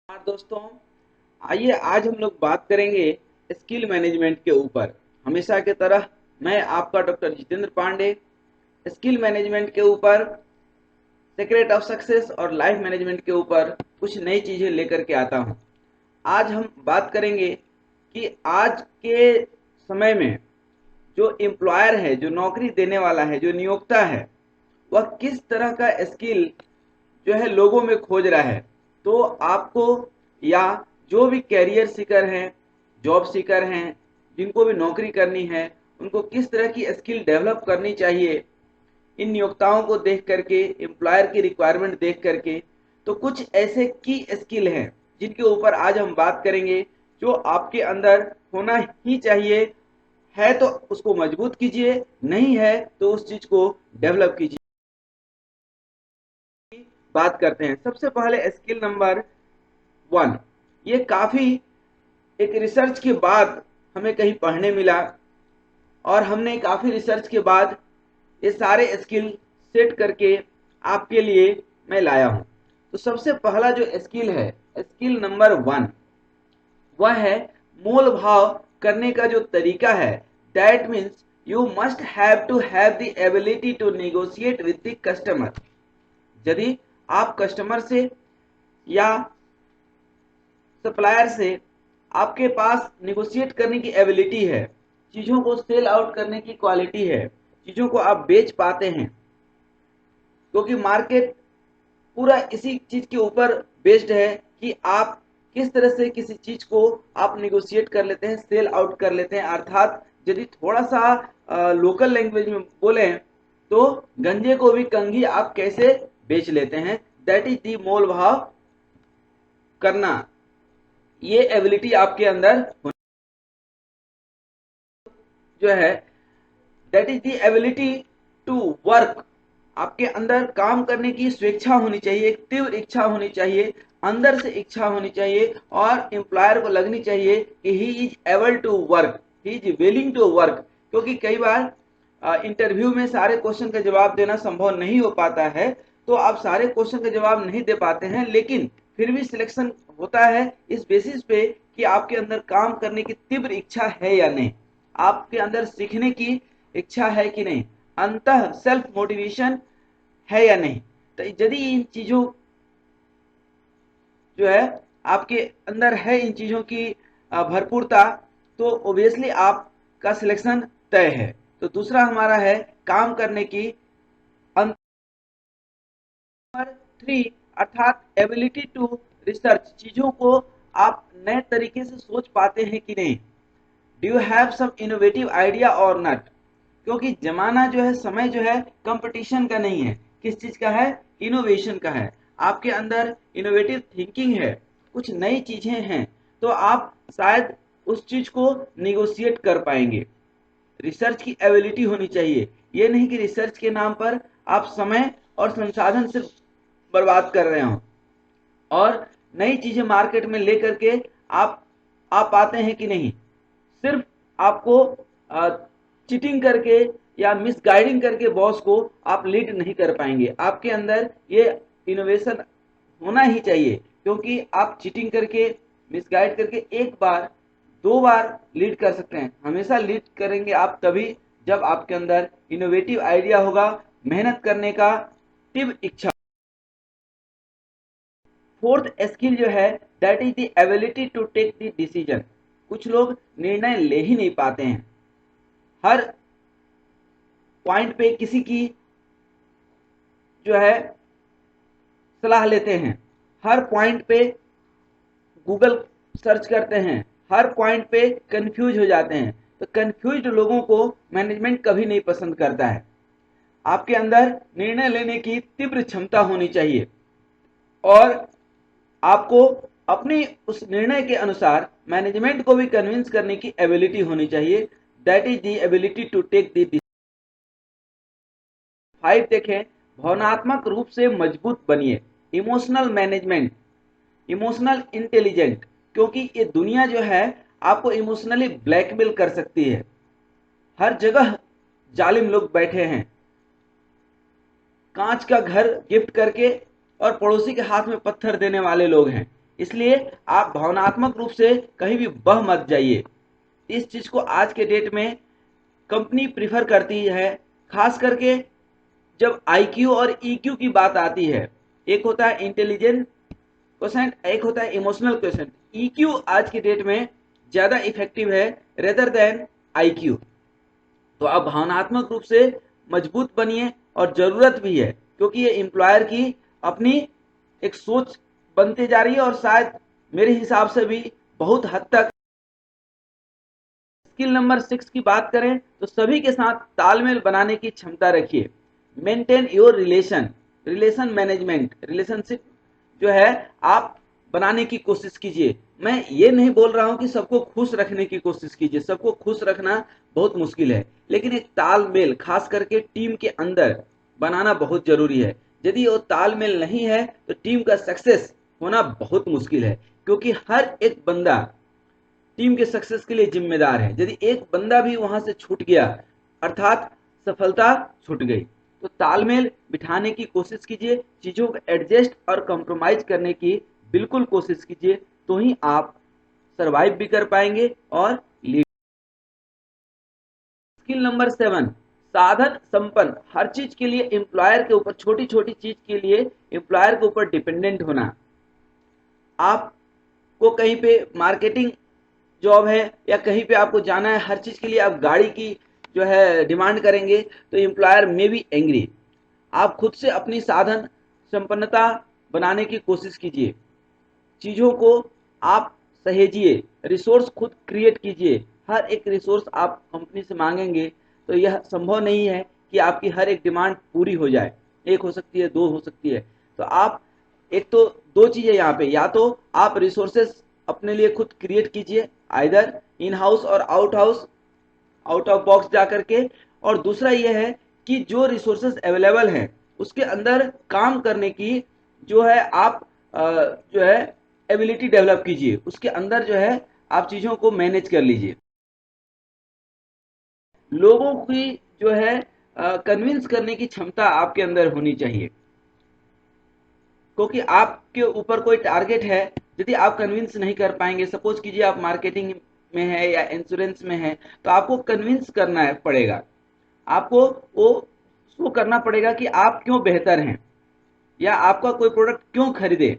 हाँ दोस्तों, आइए आज हम लोग बात करेंगे स्किल मैनेजमेंट के ऊपर। हमेशा की तरह मैं आपका doctor Jitendra Pandey skill management के ऊपर, सीक्रेट ऑफ सक्सेस और लाइफ मैनेजमेंट के ऊपर कुछ नई चीजें लेकर के आता हूँ। आज हम बात करेंगे कि आज के समय में जो एम्प्लॉयर है, जो नौकरी देने वाला है, जो नियोक्ता है, वह किस तरह का स्किल जो है लोगों में खोज रहा है। तो आपको या जो भी कैरियर सीकर हैं, जॉब सीकर हैं, जिनको भी नौकरी करनी है, उनको किस तरह की स्किल डेवलप करनी चाहिए इन नियोक्ताओं को देख करके, एम्प्लॉयर की रिक्वायरमेंट देख करके। तो कुछ ऐसे की स्किल हैं जिनके ऊपर आज हम बात करेंगे, जो आपके अंदर होना ही चाहिए। है तो उसको मजबूत कीजिए, नहीं है तो उस चीज को डेवलप कीजिए। बात करते हैं सबसे पहले स्किल नंबर 1। ये काफी एक रिसर्च के बाद हमें कहीं पढ़ने मिला, और हमने काफी रिसर्च के बाद ये सारे स्किल सेट करके आपके लिए मैं लाया हूं। तो सबसे पहला जो स्किल है, स्किल नंबर 1, वह है मोल भाव करने का जो तरीका है। That means you must have to have the ability to negotiate with the customer. यदि आप कस्टमर से या सप्लायर से आपके पास निगोशिएट करने की एबिलिटी है, चीजों को सेल आउट करने की क्वालिटी है, चीजों को आप बेच पाते हैं, क्योंकि मार्केट पूरा इसी चीज के ऊपर बेस्ड है कि आप किस तरह से किसी चीज को आप निगोशिएट कर लेते हैं, सेल आउट कर लेते हैं। अर्थात यदि थोड़ा सा लोकल लैंग्वेज में बोले तो गंजे को भी कंघी आप कैसे बेच लेते हैं। दैट इज दी मोल भाव करना, ये एबिलिटी आपके अंदर जो है, that is the ability to work. आपके अंदर काम करने की स्वेच्छा होनी चाहिए, एक तीव्र इच्छा होनी चाहिए, अंदर से इच्छा होनी चाहिए, और एम्प्लॉयर को लगनी चाहिए कि he is able to work, he is willing to work. क्योंकि कई बार इंटरव्यू में सारे क्वेश्चन का जवाब देना संभव नहीं हो पाता है, तो आप सारे क्वेश्चन का जवाब नहीं दे पाते हैं, लेकिन फिर भी सिलेक्शन होता है इस बेसिस पे कि आपके अंदर काम करने की तीव्र इच्छा है या नहीं, आपके अंदर सीखने की इच्छा है कि नहीं, अंतः सेल्फ मोटिवेशन है या नहीं। तो यदि इन चीजों जो है आपके अंदर है, इन चीजों की भरपूरता, तो ओबियसली आपका सिलेक्शन तय है। तो दूसरा हमारा है काम करने की अंत। नंबर 3 अर्थात एबिलिटी टू रिसर्च, चीजों को आप नए तरीके से सोच पाते हैं कि नहीं। Do you have some innovative idea और नॉट। क्योंकि जमाना जो है, समय जो है, कंपटीशन का नहीं है, किस चीज का है, इनोवेशन का है। आपके अंदर इनोवेटिव थिंकिंग है, कुछ नई चीजें हैं, तो आप शायद उस चीज को निगोशिएट कर पाएंगे। रिसर्च की एबिलिटी होनी चाहिए, ये नहीं कि रिसर्च के नाम पर आप समय और संसाधन सिर्फ बर्बाद कर रहे हो, और नई चीजें मार्केट में लेकर के आप पाते हैं कि नहीं। सिर्फ आपको चीटिंग करके या मिसगाइडिंग करके बॉस को आप लीड नहीं कर पाएंगे। आपके अंदर ये इनोवेशन होना ही चाहिए, क्योंकि आप चीटिंग करके, मिसगाइड करके एक बार, दो बार लीड कर सकते हैं, हमेशा लीड करेंगे आप तभी जब आपके अंदर इनोवेटिव आइडिया होगा, मेहनत करने का तीव्र इच्छा। फोर्थ स्किल जो है, that is the ability to take the decision. कुछ लोग निर्णय ले ही नहीं पाते हैं, हर पॉइंट पे किसी की जो है सलाह लेते हैं, हर पॉइंट पे गूगल सर्च करते हैं, हर पॉइंट पे कंफ्यूज हो जाते हैं। तो कंफ्यूज्ड लोगों को मैनेजमेंट कभी नहीं पसंद करता है। आपके अंदर निर्णय लेने की तीव्र क्षमता होनी चाहिए, और आपको अपनी उस निर्णय के अनुसार मैनेजमेंट को भी कन्विंस करने की एबिलिटी होनी चाहिए। That is the ability to take the 5 देखें, भावनात्मक रूप से मजबूत बनिए। इमोशनल मैनेजमेंट, इमोशनल इंटेलिजेंट, क्योंकि ये दुनिया जो है आपको इमोशनली ब्लैकमेल कर सकती है। हर जगह जालिम लोग बैठे हैं, कांच का घर गिफ्ट करके और पड़ोसी के हाथ में पत्थर देने वाले लोग हैं। इसलिए आप भावनात्मक रूप से कहीं भी बह मत जाइए। इस चीज को आज के डेट में कंपनी प्रिफर करती है, खास करके जब आईक्यू और ईक्यू की बात आती है। एक होता है इंटेलिजेंट क्वेश्चन, एक होता है इमोशनल क्वेश्चन। ईक्यू आज की डेट में ज्यादा इफेक्टिव है रेदर देन आईक्यू। तो आप भावनात्मक रूप से मजबूत बनिए, और जरूरत भी है, क्योंकि ये एम्प्लॉयर की अपनी एक सोच बनती जा रही है, और शायद मेरे हिसाब से भी बहुत हद तक। स्किल नंबर 6 की बात करें तो सभी के साथ तालमेल बनाने की क्षमता रखिए। Maintain your relation management, relationship जो है आप बनाने की कोशिश कीजिए। मैं ये नहीं बोल रहा हूं कि सबको खुश रखने की कोशिश कीजिए, सबको खुश रखना बहुत मुश्किल है, लेकिन एक तालमेल खास करके टीम के अंदर बनाना बहुत जरूरी है। यदि वो तालमेल नहीं है तो टीम का सक्सेस होना बहुत मुश्किल है, क्योंकि हर एक बंदा टीम के सक्सेस के लिए जिम्मेदार है। यदि एक बंदा भी वहां से छूट गया, अर्थात सफलता छूट गई। तो तालमेल बिठाने की कोशिश कीजिए, चीजों को एडजस्ट और कंप्रोमाइज करने की बिल्कुल कोशिश कीजिए, तो ही आप सरवाइव भी कर पाएंगे और लीड। स्किल नंबर 7, साधन संपन्न। हर चीज के लिए एम्प्लॉयर के ऊपर, छोटी छोटी चीज के लिए एम्प्लॉयर के ऊपर डिपेंडेंट होना। आपको कहीं पे मार्केटिंग जॉब है या कहीं पे आपको जाना है, हर चीज के लिए आप गाड़ी की जो है डिमांड करेंगे तो एम्प्लॉयर में बी एंग्री। आप खुद से अपनी साधन संपन्नता बनाने की कोशिश कीजिए, चीजों को आप सहेजिए, रिसोर्स खुद क्रिएट कीजिए। हर एक रिसोर्स आप कंपनी से मांगेंगे तो यह संभव नहीं है कि आपकी हर एक डिमांड पूरी हो जाए। एक हो सकती है, दो हो सकती है। तो आप एक तो दो चीजें यहाँ पे, या तो आप रिसोर्सेस अपने लिए खुद क्रिएट कीजिए, आइदर इन हाउस और out house, out of box जा करके। और दूसरा यह है कि जो रिसोर्सेस अवेलेबल हैं उसके अंदर काम करने की जो है आप जो है एबिलिटी डेवलप कीजिए, उसके अंदर जो है आप चीजों को मैनेज कर लीजिए। लोगों की जो है कन्विंस करने की क्षमता आपके अंदर होनी चाहिए, क्योंकि आपके ऊपर कोई टारगेट है। यदि आप कन्विंस नहीं कर पाएंगे, सपोज कीजिए आप मार्केटिंग में है या इंश्योरेंस में है, तो आपको कन्विंस करना है पड़ेगा, आपको वो शो करना पड़ेगा कि आप क्यों बेहतर हैं या आपका कोई प्रोडक्ट क्यों खरीदे,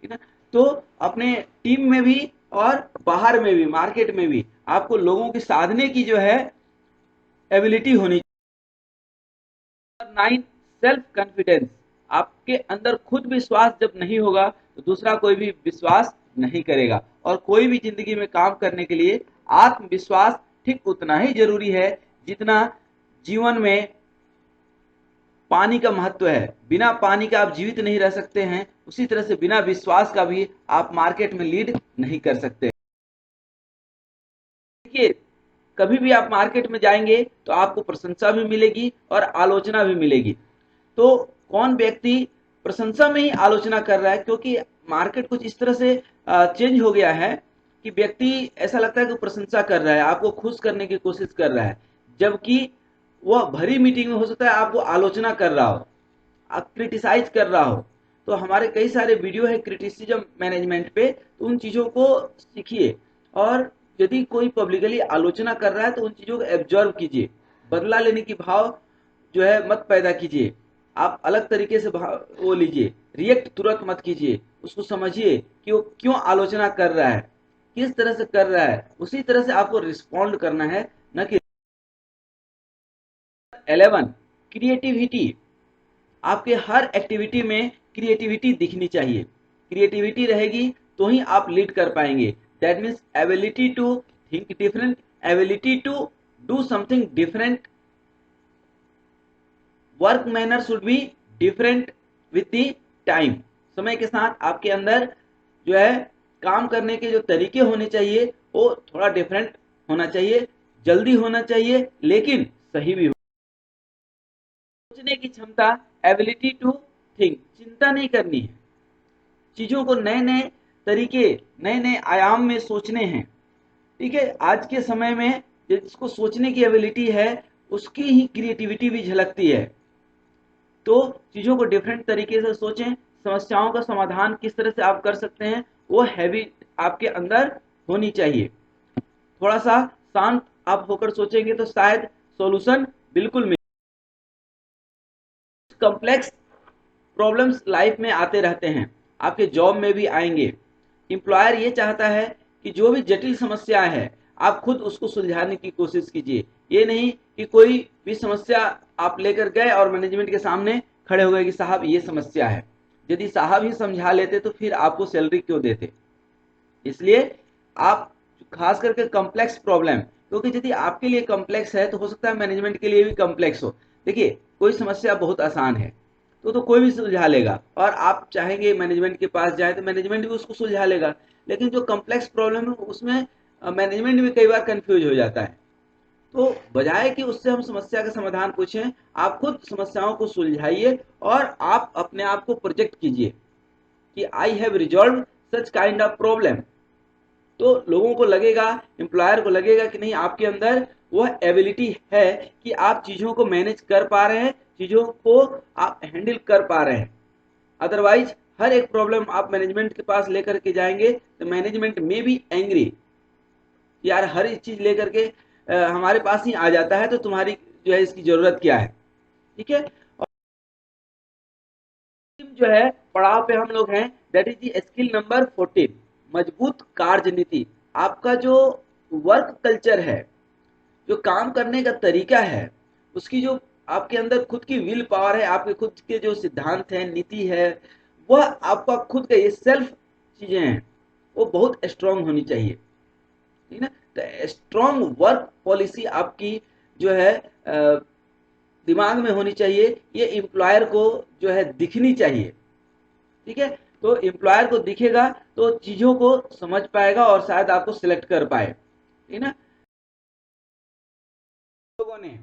ठीक है। तो अपने टीम में भी और बाहर में भी, मार्केट में भी आपको लोगों की साधने की जो है एबिलिटी होनी चाहिए। 9, सेल्फ कॉन्फिडेंस। आपके अंदर खुद विश्वास जब नहीं होगा तो दूसरा कोई भी विश्वास नहीं करेगा। और कोई भी जिंदगी में काम करने के लिए आत्मविश्वास ठीक उतना ही जरूरी है जितना जीवन में पानी का महत्व है। बिना पानी का आप जीवित नहीं रह सकते हैं, उसी तरह से बिना विश्वास का भी आप मार्केट में लीड नहीं कर सकते। देखिए, कभी भी आप मार्केट में जाएंगे तो आपको प्रशंसा भी मिलेगी और आलोचना भी मिलेगी। तो कौन व्यक्ति प्रशंसा में ही आलोचना कर रहा है, क्योंकि मार्केट कुछ इस तरह से चेंज हो गया है कि व्यक्ति ऐसा लगता है कि प्रशंसा कर रहा है, आपको खुश करने की कोशिश कर रहा है, जबकि वह भरी मीटिंग में हो सकता है आपको आलोचना कर रहा हो, आप क्रिटिसाइज कर रहा हो। तो हमारे कई सारे वीडियो है क्रिटिसिज्म मैनेजमेंट पे, तो उन चीजों को सीखिए। और यदि कोई पब्लिकली आलोचना कर रहा है तो उन चीजों को एब्जॉर्व कीजिए, बदला लेने की भाव जो है मत पैदा कीजिए। आप अलग तरीके से वो लीजिए, रिएक्ट तुरंत मत कीजिए, उसको समझिए कि वो क्यों आलोचना कर रहा है, किस तरह से कर रहा है, उसी तरह से आपको रिस्पॉन्ड करना है, न कि 11, क्रिएटिविटी। आपके हर एक्टिविटी में क्रिएटिविटी दिखनी चाहिए। क्रिएटिविटी रहेगी तो ही आप लीड कर पाएंगे। That means ability to think different, ability to do something different, work manner should be different with the time. समय के साथ आपके अंदर जो है काम करने के जो तरीके होने चाहिए वो थोड़ा डिफरेंट होना चाहिए, जल्दी होना चाहिए लेकिन सही भी हो। सोचने की क्षमता, एबिलिटी टू थिंक, चिंता नहीं करनी है, चीजों को नए नए तरीके, नए नए आयाम में सोचने हैं, ठीक है। आज के समय में जिसको सोचने की एबिलिटी है उसकी ही क्रिएटिविटी भी झलकती है। तो चीजों को डिफरेंट तरीके से सोचें, समस्याओं का समाधान किस तरह से आप कर सकते हैं, वो हैबिट आपके अंदर होनी चाहिए। थोड़ा सा शांत आप होकर सोचेंगे तो शायद सॉल्यूशन बिल्कुल मिले। कॉम्प्लेक्स प्रॉब्लम्स लाइफ में आते रहते हैं, आपके जॉब में भी आएंगे। एम्प्लॉयर ये चाहता है कि जो भी जटिल समस्या है आप खुद उसको सुलझाने की कोशिश कीजिए। ये नहीं कि कोई भी समस्या आप लेकर गए और मैनेजमेंट के सामने खड़े हो गए कि साहब ये समस्या है। यदि साहब ही समझा लेते तो फिर आपको सैलरी क्यों देते। इसलिए आप खास करके कॉम्प्लेक्स प्रॉब्लम, क्योंकि यदि आपके लिए कॉम्प्लेक्स है तो हो सकता है मैनेजमेंट के लिए भी कॉम्प्लेक्स हो। देखिए कोई समस्या बहुत आसान है तो कोई भी सुलझा लेगा और आप चाहेंगे मैनेजमेंट के पास जाए तो मैनेजमेंट भी उसको सुलझा लेगा। लेकिन जो कॉम्प्लेक्स प्रॉब्लम है उसमें मैनेजमेंट भी कई बार कंफ्यूज हो जाता है। तो बजाय कि उससे हम समस्या का समाधान पूछें, आप खुद समस्याओं को सुलझाइए और आप अपने आप को प्रोजेक्ट कीजिए कि I have resolve such kind of problem. तो लोगों को लगेगा, एम्प्लॉयर को लगेगा कि नहीं आपके अंदर वह एबिलिटी है कि आप चीजों को मैनेज कर पा रहे हैं, चीजों को आप हैंडल कर पा रहे हैं। अदरवाइज हर एक प्रॉब्लम आप मैनेजमेंट के पास लेकर के जाएंगे तो मैनेजमेंट में भी एंग्री, यार हर एक चीज लेकर के हमारे पास ही आ जाता है तो तुम्हारी जो है इसकी जरूरत क्या है। ठीक है। और जो है पड़ाव पे हम लोग हैं, that is the skill number 14, मजबूत कार्य नीति। आपका जो वर्क कल्चर है, जो काम करने का तरीका है, उसकी जो आपके अंदर खुद की विल पावर है, आपके खुद के जो सिद्धांत है, नीति है, वह आपका खुद का ये सेल्फ चीजें हैं वो बहुत स्ट्रांग होनी चाहिए। ठीक है ना। तो स्ट्रांग वर्क पॉलिसी आपकी जो है दिमाग में होनी चाहिए, ये एम्प्लॉयर को जो है दिखनी चाहिए। ठीक है। तो एम्प्लॉयर को दिखेगा तो चीजों को समझ पाएगा और शायद आपको सिलेक्ट कर पाए। ठीक है ना। लोगों ने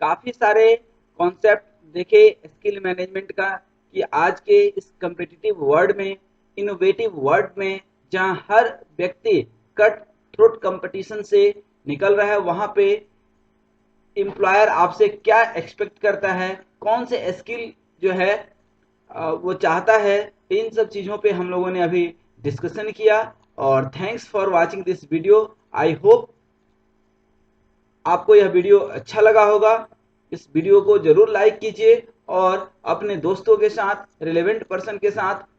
काफी सारे कॉन्सेप्ट देखे स्किल मैनेजमेंट का कि आज के इस कम्पिटिटिव वर्ल्ड में, इनोवेटिव वर्ल्ड में, जहां हर व्यक्ति कट थ्रोट कंपटीशन से निकल रहा है, वहां पे एम्प्लॉयर आपसे क्या एक्सपेक्ट करता है, कौन से स्किल जो है वो चाहता है, इन सब चीज़ों पे हम लोगों ने अभी डिस्कशन किया। और thanks for watching this video. I hope आपको यह वीडियो अच्छा लगा होगा। इस वीडियो को जरूर लाइक कीजिए और अपने दोस्तों के साथ, रिलेवेंट पर्सन के साथ